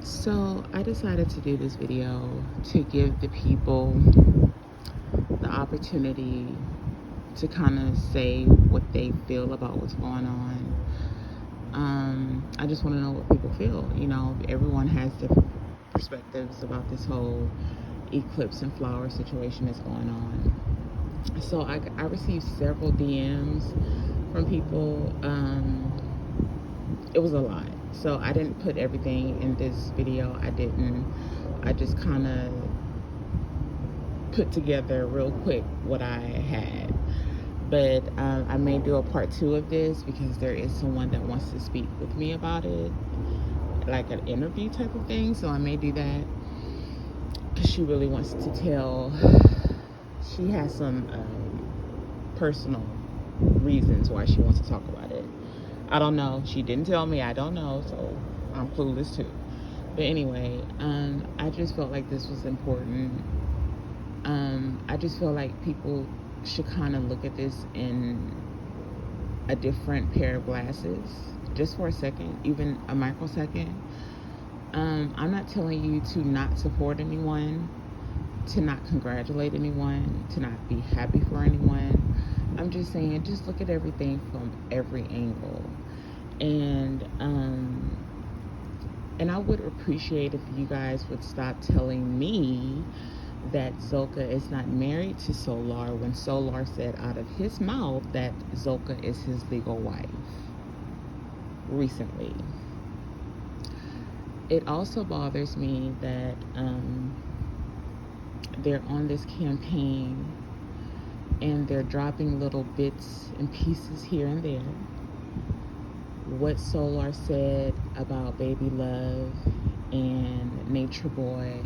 So I decided to do this video to give the people the opportunity to kind of say what they feel about what's going on. I just want to know what people feel. You know, everyone has different perspectives about this whole eclipse and flower situation that's going on. So I received several DMs from people. It was a lot. So I didn't put everything in this video. I just kind of put together real quick what I had. But I may do a part 2 of this because there is someone that wants to speak with me about it, like an interview type of thing. So I may do that because she really wants to tell. She has some personal reasons why she wants to talk about it. I don't know. She didn't tell me. I don't know. So I'm clueless too. But anyway, I just felt like this was important. I just feel like people should kind of look at this in a different pair of glasses, just for a second, even a microsecond. I'm not telling you to not support anyone, to not congratulate anyone, to not be happy for anyone. I'm just saying, just look at everything from every angle. And I would appreciate if you guys would stop telling me that ZOCA is not married to Solar when Solar said out of his mouth that ZOCA is his legal wife recently. It also bothers me that they're on this campaign and they're dropping little bits and pieces here and there. What Solar said about Baby Love and Nature Boy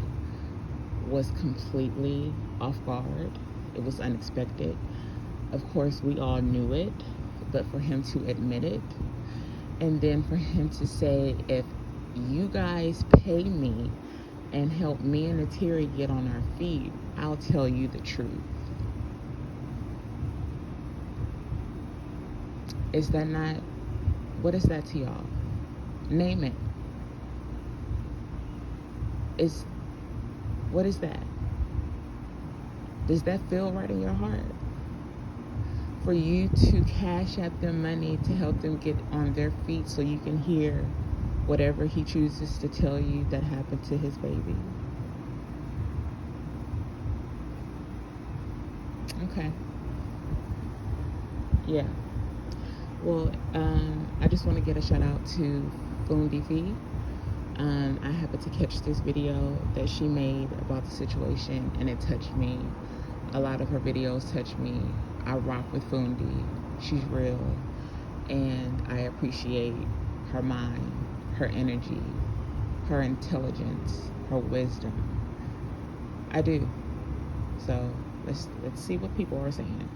was completely off guard. It was unexpected. Of course, we all knew it, but for him to admit it, and then for him to say, if you guys pay me and help me and Atiri get on our feet, I'll tell you the truth. Is that not, what is that to y'all? Name it. What is that? Does that feel right in your heart? For you to cash out them money to help them get on their feet so you can hear whatever he chooses to tell you that happened to his baby. Okay. Yeah. Well, I just want to get a shout out to Fundi V. I happened to catch this video that she made about the situation, and it touched me. A lot of her videos touched me. I rock with Fundi. She's real, and I appreciate her mind, her energy, her intelligence, her wisdom. I do. So let's see what people are saying.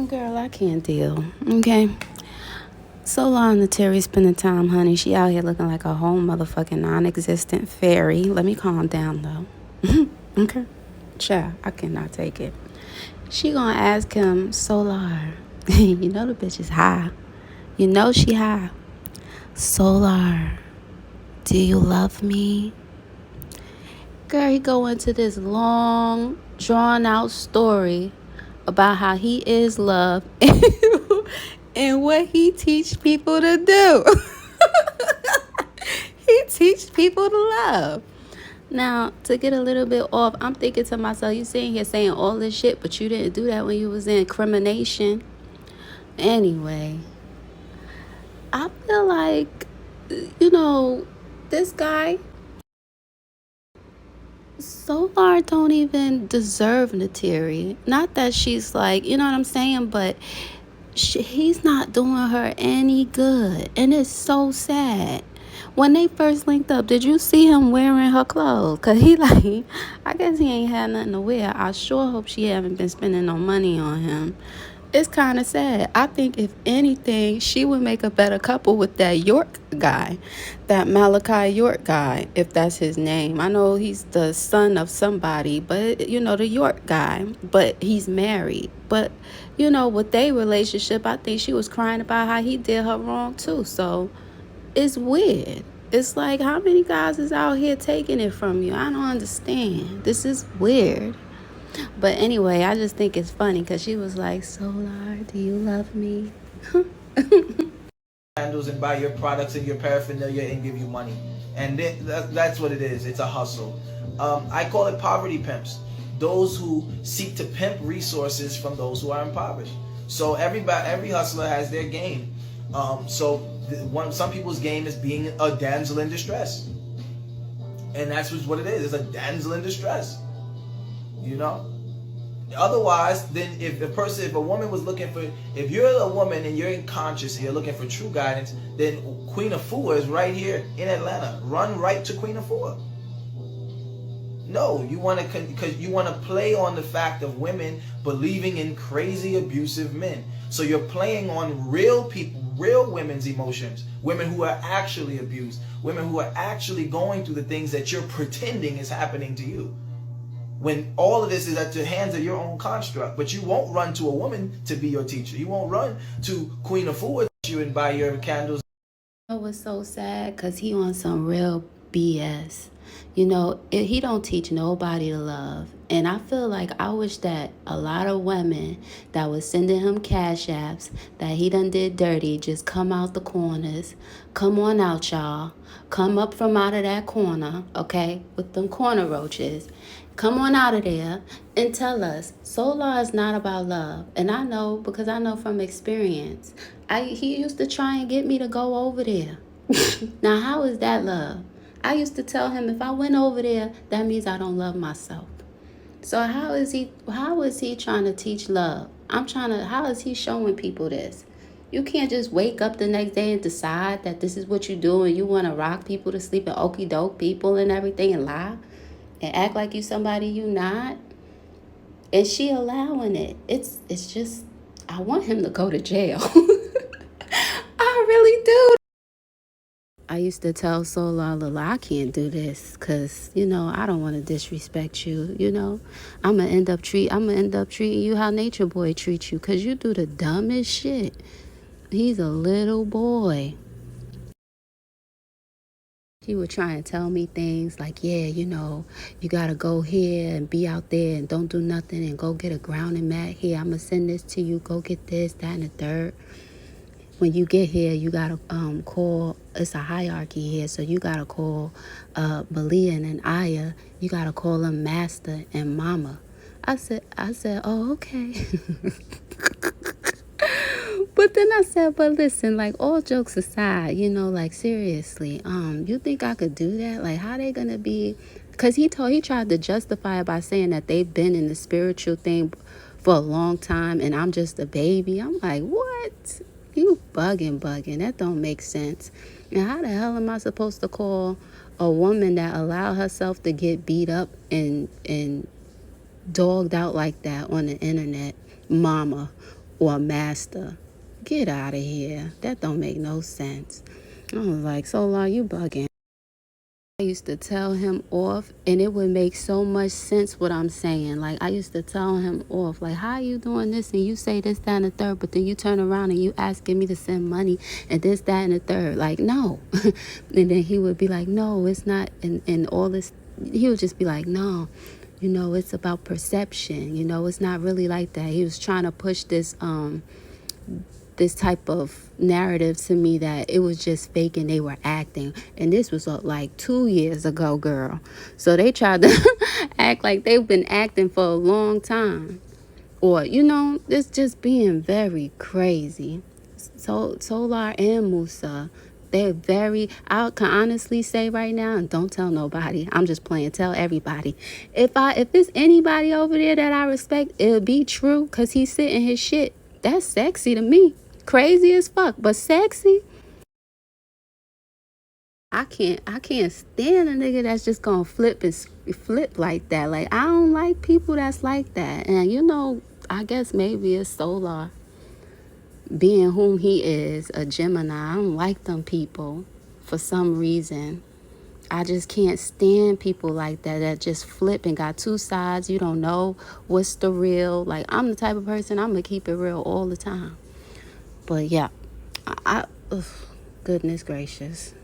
Girl, I can't deal, okay? So long to Terry spending time, honey. She out here looking like a whole motherfucking non-existent fairy. Let me calm down, though. Okay? Child, I cannot take it. She gonna ask him, Solar, you know the bitch is high. You know she high. Solar, do you love me? Girl, he go into this long, drawn-out story about how he is love and what he teach people to do. He teach people to love. Now, to get a little bit off, I'm thinking to myself, you sitting here saying all this shit, but you didn't do that when you was in incrimination. Anyway, I feel like, you know, this guy, Solar don't even deserve Natiri. Not that she's like, you know what I'm saying, but he's not doing her any good, and it's so sad. When they first linked up, did you see him wearing her clothes? Cause he like, I guess he ain't had nothing to wear. I sure hope she haven't been spending no money on him. It's kind of sad. I think if anything, she would make a better couple with that York guy, that Malachi York guy, if that's his name. I know he's the son of somebody, but you know, the York guy, but he's married. But you know, with their relationship, I think she was crying about how he did her wrong too. So it's weird. It's like, how many guys is out here taking it from you? I don't understand. This is weird. But anyway, I just think it's funny because she was like, Solar, do you love me? Handles and buy your products and your paraphernalia and give you money. And that's what it is. It's a hustle. I call it poverty pimps. Those who seek to pimp resources from those who are impoverished. So every hustler has their game. Some people's game is being a damsel in distress. And that's what it is. It's a damsel in distress. You know? Otherwise, then if a woman was looking for, if you're a woman and you're conscious and you're looking for true guidance, then Queen Afua is right here in Atlanta. Run right to Queen Afua. No, you want to, because you want to play on the fact of women believing in crazy abusive men. So you're playing on real people, real women's emotions, women who are actually abused, women who are actually going through the things that you're pretending is happening to you. When all of this is at the hands of your own construct. But you won't run to a woman to be your teacher. You won't run to Queen Afua to teach you and buy your candles. It was so sad because he on some real BS. You know, he don't teach nobody to love. And I feel like I wish that a lot of women that was sending him cash apps that he done did dirty just come out the corners. Come on out, y'all. Come up from out of that corner, okay, with them corner roaches. Come on out of there and tell us, Solar is not about love. And I know, because I know from experience, he used to try and get me to go over there. Now, how is that love? I used to tell him if I went over there, that means I don't love myself. So how is he trying to teach love? How is he showing people this? You can't just wake up the next day and decide that this is what you do and you want to rock people to sleep and okie doke people and everything and lie and act like you somebody you not. And she allowing it. It's just, I want him to go to jail. I really do. I used to tell Solar, I can't do this because, you know, I don't want to disrespect you, you know. I'm going to end up treating you how Nature Boy treats you because you do the dumbest shit. He's a little boy. He would try and tell me things like, yeah, you know, you got to go here and be out there and don't do nothing and go get a grounding mat. Here, I'm going to send this to you. Go get this, that, and the third. When you get here, you got to call, it's a hierarchy here, so you got to call Malia and Aya. You got to call them Master and Mama. I said, oh, okay. But then I said, but listen, like, all jokes aside, you know, like, seriously, you think I could do that? Like, how they going to be? Because he tried to justify it by saying that they've been in the spiritual thing for a long time, and I'm just a baby. I'm like, what? You bugging. That don't make sense. And how the hell am I supposed to call a woman that allowed herself to get beat up and dogged out like that on the internet, mama or master? Get out of here. That don't make no sense. I was like, Solar, you bugging. I used to tell him off, and it would make so much sense what I'm saying. Like, I used to tell him off, like, how you doing this, and you say this, that, and the third, but then you turn around and you asking me to send money, and this, that, and the third. Like, no. And then he would be like, no, it's not, and all this. He would just be like, no, you know, it's about perception. You know, it's not really like that. He was trying to push this type of narrative to me that it was just fake and they were acting. And this was like 2 years ago, girl. So they tried to act like they've been acting for a long time. Or, you know, it's just being very crazy. So Solar and Musa, they're I can honestly say right now, and don't tell nobody, I'm just playing, tell everybody. If there's anybody over there that I respect, it'll be True, because he's sitting his shit. That's sexy to me. Crazy as fuck, but sexy. I can't stand a nigga that's just gonna flip like that. Like, I don't like people that's like that. And you know, I guess maybe it's Solar. being whom he is, a Gemini. I don't like them people for some reason. I just can't stand people like that just flip and got two sides. You don't know what's the real. Like, I'm the type of person, I'm going to keep it real all the time. But yeah, goodness gracious.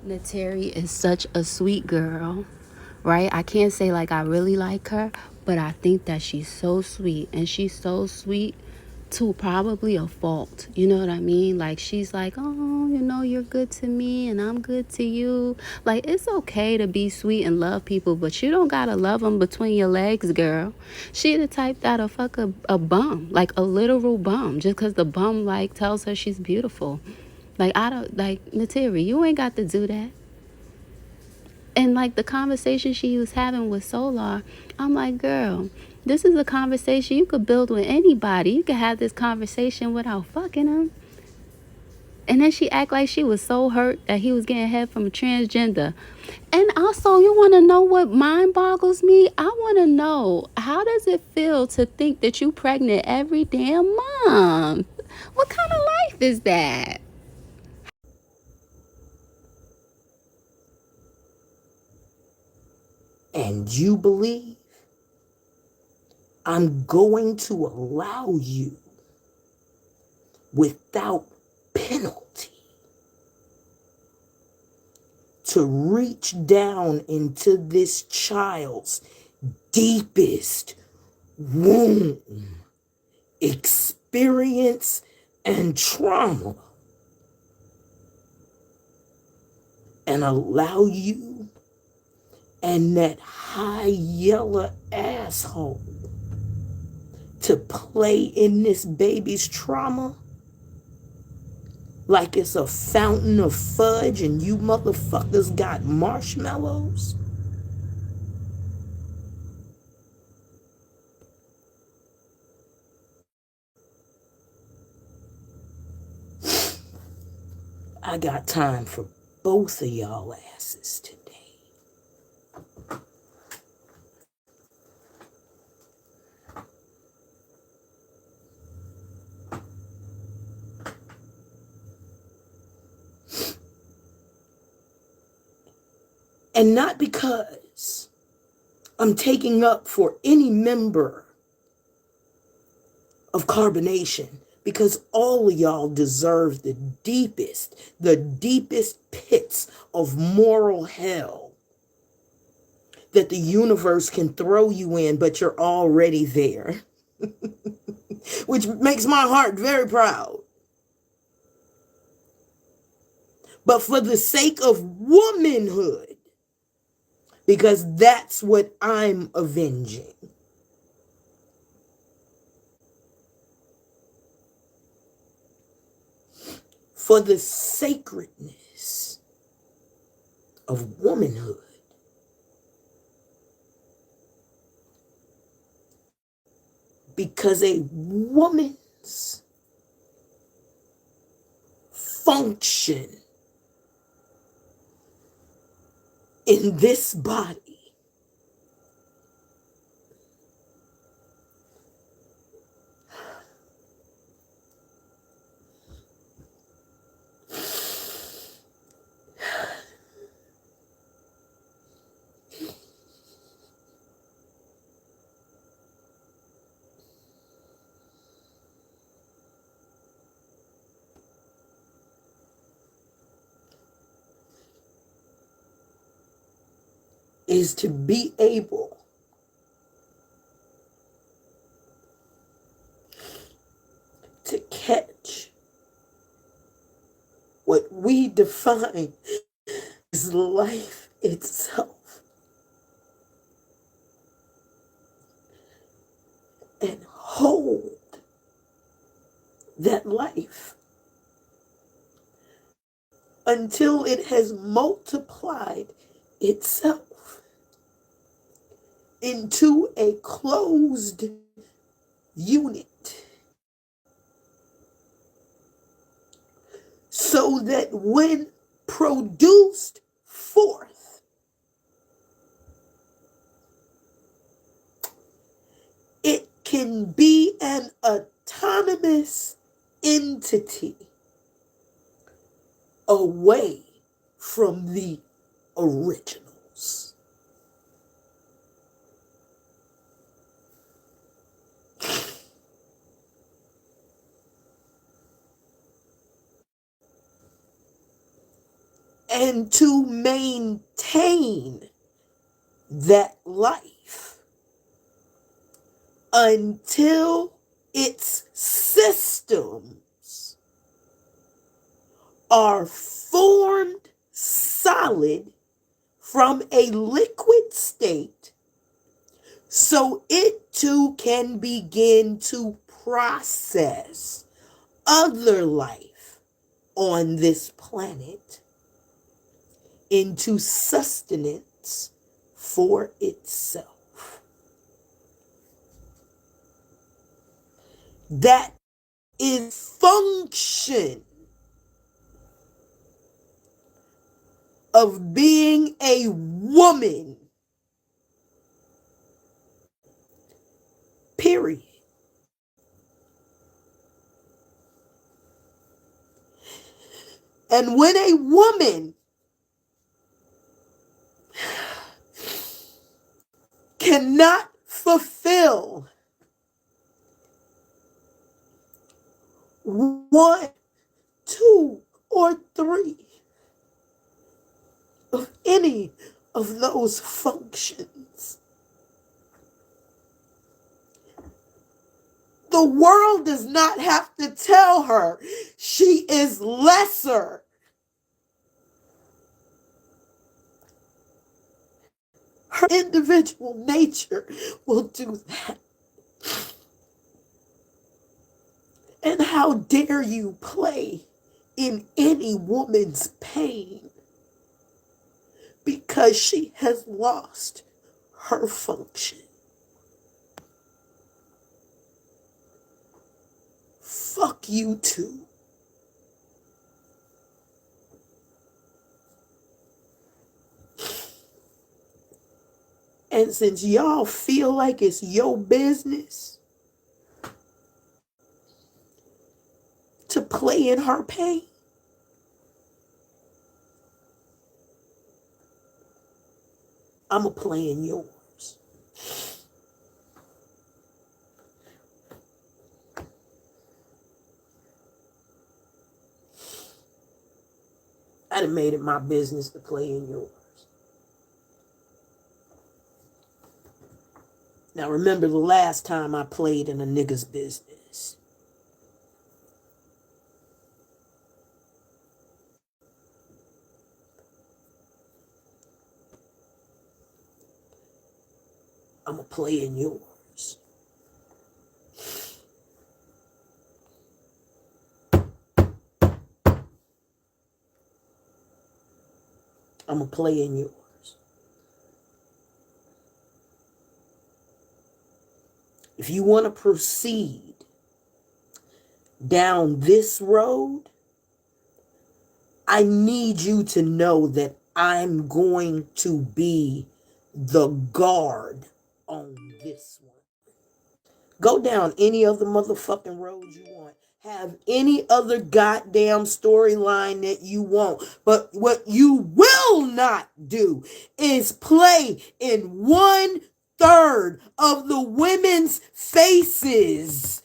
Nateri is such a sweet girl, right? I can't say like I really like her, but I think that she's so sweet. And she's so sweet to probably a fault. You know what I mean? Like, she's like, oh, you know, you're good to me and I'm good to you. Like, it's okay to be sweet and love people, but you don't gotta love them between your legs, girl. She the type that'll fuck a bum, like a literal bum, just because the bum like tells her she's beautiful. Like, I don't, like, Nateri, you ain't got to do that. And like the conversation she was having with Solar, I'm like, girl, this is a conversation you could build with anybody. You could have this conversation without fucking him. And then she act like she was so hurt that he was getting head from a transgender. And also, you want to know what mind boggles me? I want to know, how does it feel to think that you pregnant every damn month? What kind of life is that? And you believe I'm going to allow you without penalty to reach down into this child's deepest womb, experience, and trauma, and allow you and that high yellow asshole to play in this baby's trauma like it's a fountain of fudge and you motherfuckers got marshmallows? I got time for both of y'all asses today. And not because I'm taking up for any member of Carbonation, because all of y'all deserve the deepest pits of moral hell that the universe can throw you in, but you're already there. Which makes my heart very proud. But for the sake of womanhood, because that's what I'm avenging, for the sacredness of womanhood, because a woman's function in this body is to be able to catch what we define as life itself and hold that life until it has multiplied itself into a closed unit, so that when produced forth, it can be an atomic autonomous entity away from the originals. And to maintain that life until its systems are formed solid from a liquid state, so it too can begin to process other life on this planet into sustenance for itself. That is function of being a woman. Period. And when a woman cannot fulfill one, two, or three of any of those functions, the world does not have to tell her she is lesser. Her individual nature will do that. And how dare you play in any woman's pain because she has lost her function. Fuck you too. And since y'all feel like it's your business to play in her pain, I'ma play in yours. I done made it my business to play in yours. Now remember the last time I played in a nigga's business. I'ma play in yours. I'ma play in yours. If you want to proceed down this road, I need you to know that I'm going to be the guard on this one. Go down any other motherfucking road you want. Have any other goddamn storyline that you want. But what you will not do is play in 1/3 of the women's faces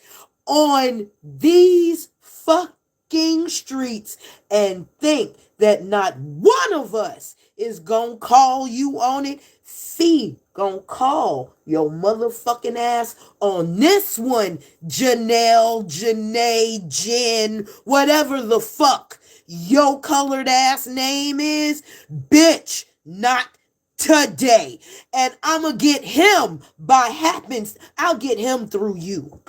on these fucking streets and think that not one of us is gonna call you on it. Fee gonna call your motherfucking ass on this one, Janelle, Janae, Jen, whatever the fuck your colored ass name is. Bitch, not today. And I'ma get him by happens. I'll get him through you.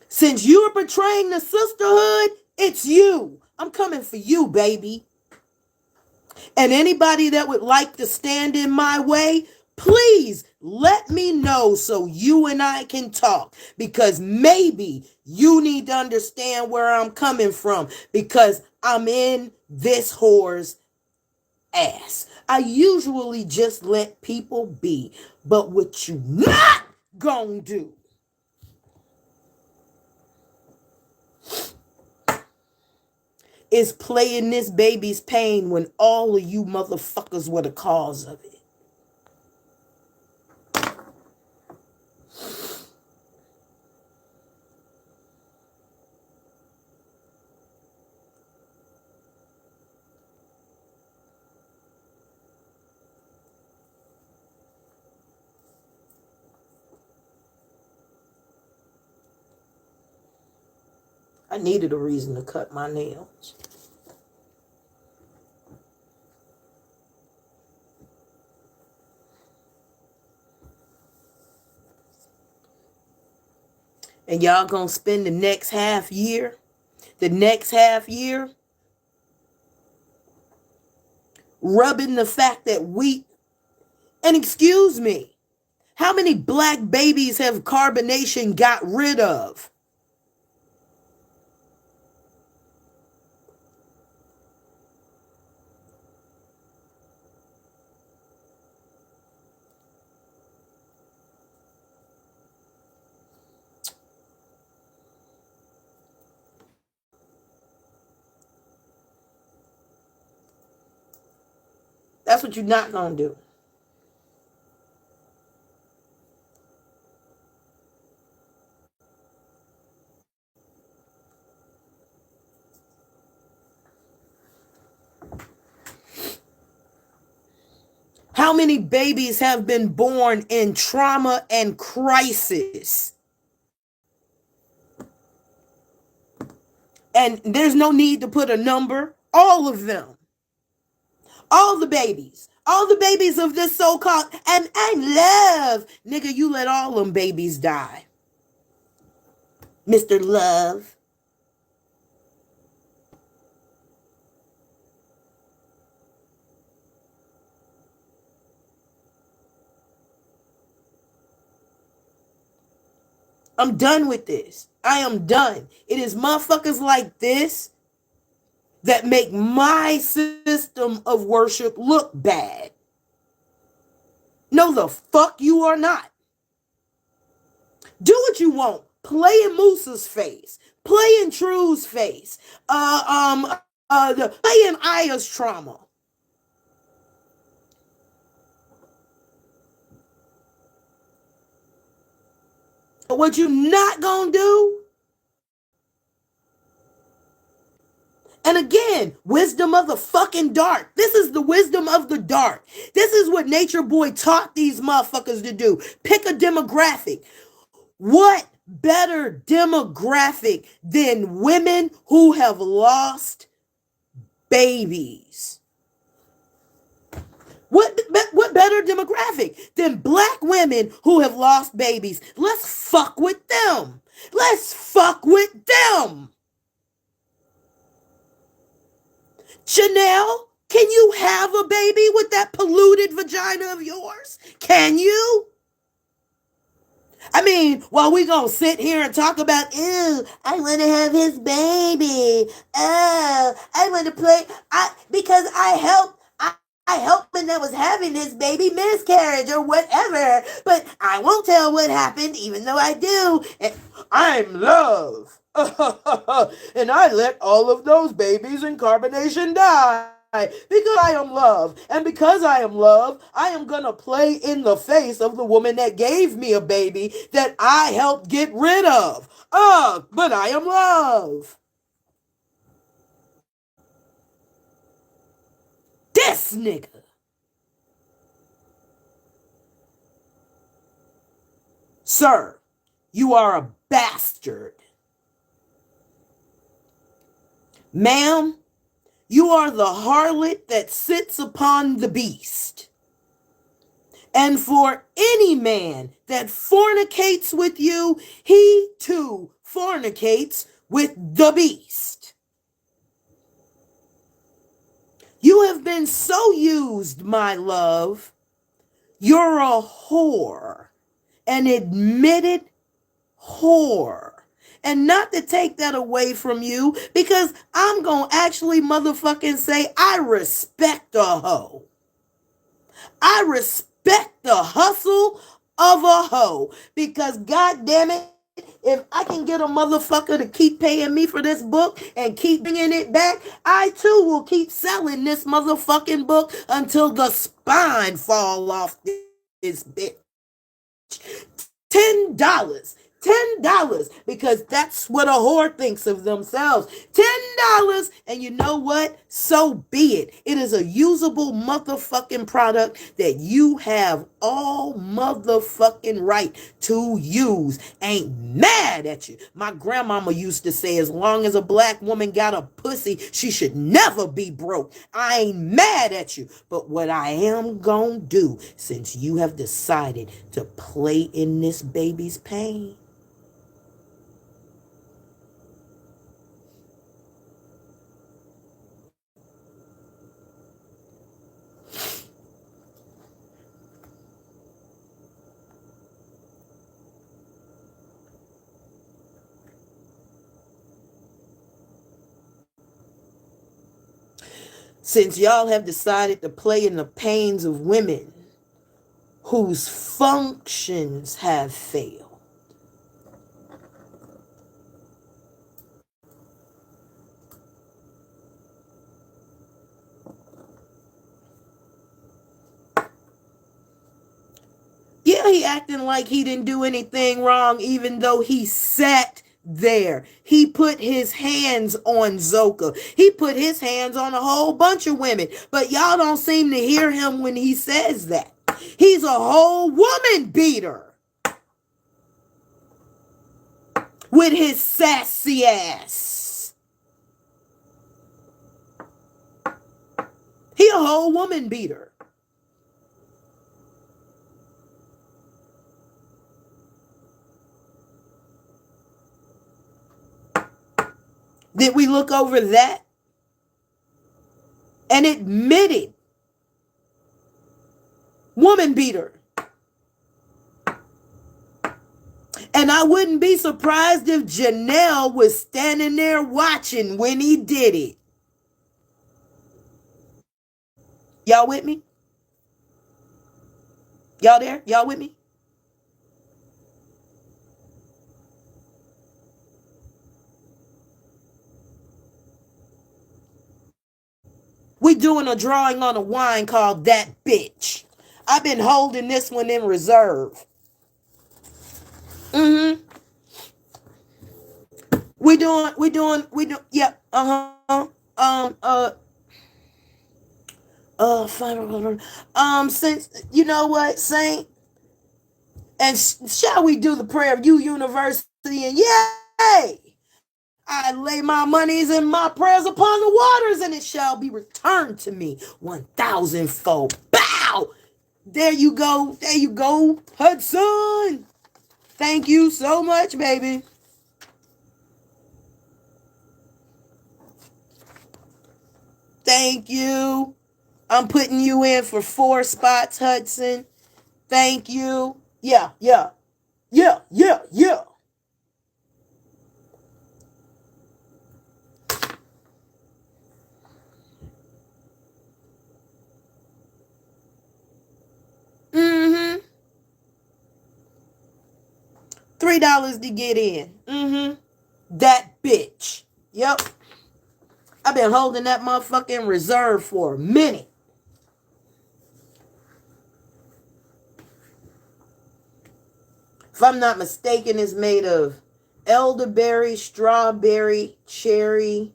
Since you're betraying the sisterhood, it's you. I'm coming for you, baby. And anybody that would like to stand in my way, please let me know so you and I can talk. Because maybe you need to understand where I'm coming from. Because I'm in this whore's ass. I usually just let people be. But what you not gonna do is play in this baby's pain when all of you motherfuckers were the cause of it. I needed a reason to cut my nails. And y'all gonna spend the next half year rubbing the fact that and excuse me, how many black babies have carbonation got rid of? That's what you're not gonna do. How many babies have been born in trauma and crisis? And there's no need to put a number. All of them. All the babies. All the babies of this so-called, and I love, nigga, you let all them babies die. Mr. Love. I'm done with this. I am done. It is motherfuckers like this that make my system of worship look bad. No, the fuck you are not. Do what you want. Play in Moose's face. Play in True's face. Play in Aya's trauma. But what you not gonna do? And again, wisdom of the fucking dark. This is the wisdom of the dark. This is what Nature Boy taught these motherfuckers to do. Pick a demographic. What better demographic than women who have lost babies? What better demographic than black women who have lost babies? Let's fuck with them. Let's fuck with them. Chanel, can you have a baby with that polluted vagina of yours? Can you? I mean, while we gonna sit here and talk about, ew, I want to have his baby. Oh, I want to play. Because I helped when I was having this baby miscarriage or whatever. But I won't tell what happened, even though I do. And I'm love. And I let all of those babies in carbonation die. Because I am love. And because I am love, I am going to play in the face of the woman that gave me a baby that I helped get rid of. But I am love. This nigga. Sir, you are a bastard. Ma'am, you are the harlot that sits upon the beast. And for any man that fornicates with you, he too fornicates with the beast. You have been so used, my love. You're a whore, an admitted whore. And not to take that away from you, because I'm going to actually motherfucking say I respect a hoe. I respect the hustle of a hoe. Because God damn it, if I can get a motherfucker to keep paying me for this book and keep bringing it back, I too will keep selling this motherfucking book until the spine fall off this bitch. $10. $10, because that's what a whore thinks of themselves. $10, and you know what? So be it. It is a usable motherfucking product that you have all motherfucking right to use. Ain't mad at you. My grandmama used to say, as long as a black woman got a pussy, she should never be broke. I ain't mad at you. But what I am gonna do, since you have decided to play in this baby's pain, since y'all have decided to play in the pains of women whose functions have failed, yeah, he acting like he didn't do anything wrong, even though he sat there. He put his hands on ZOCA. He put his hands on a whole bunch of women. But y'all don't seem to hear him when he says that. He's a whole woman beater with his sassy ass. He a whole woman beater. Did we look over that and admitted woman beater? And I wouldn't be surprised if Janelle was standing there watching when he did it. Y'all with me? Y'all there? Y'all with me? We doing a drawing on a wine called That Bitch. I've been holding this one in reserve. We doing, yeah, since, you know what, Saint, and shall we do the prayer of you, University, and yay! I lay my monies and my prayers upon the waters, and it shall be returned to me 1,000-fold. Bow! There you go. There you go, Hudson. Thank you so much, baby. Thank you. I'm putting you in for 4 spots, Hudson. Thank you. Yeah. $3 to get in. That bitch. Yep. I've been holding that motherfucking reserve for a minute. If I'm not mistaken, it's made of elderberry, strawberry, cherry,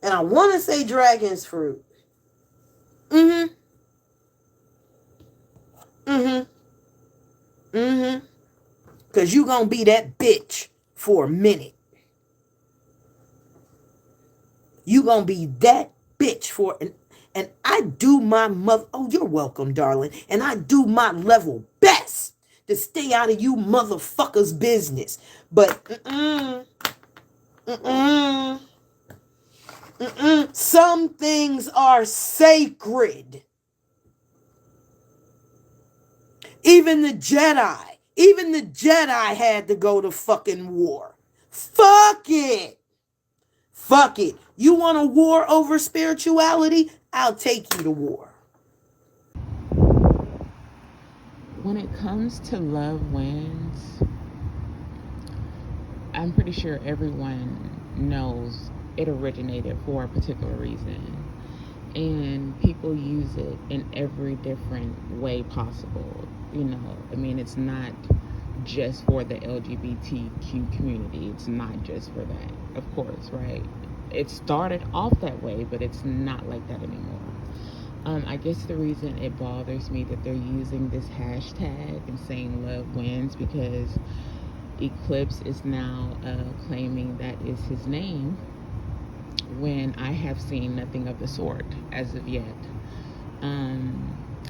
and I want to say dragon's fruit. Because you going to be that bitch for a minute. You going to be that bitch for and I do my mother. Oh, you're welcome, darling. And I do my level best to stay out of you motherfuckers' business. But some things are sacred. Even the Jedi had to go to fucking war. Fuck it. Fuck it. You want a war over spirituality? I'll take you to war. When it comes to love wins, I'm pretty sure everyone knows it originated for a particular reason. And people use it in every different way possible. You know, I mean, it's not just for the LGBTQ community. It's not just for that, of course, right? It started off that way, but it's not like that anymore. I guess the reason it bothers me that they're using this hashtag and saying love wins because Eclipse is now claiming that is his name when I have seen nothing of the sort as of yet.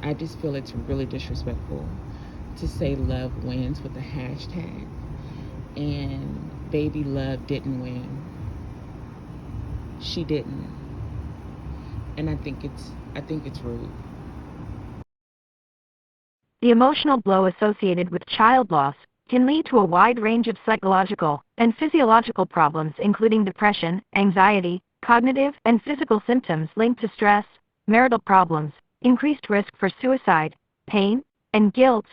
I just feel it's really disrespectful to say love wins with a hashtag, and baby love didn't win. She didn't, and I think it's rude. The emotional blow associated with child loss can lead to a wide range of psychological and physiological problems, including depression, anxiety, cognitive and physical symptoms linked to stress, marital problems, increased risk for suicide, pain, and guilt.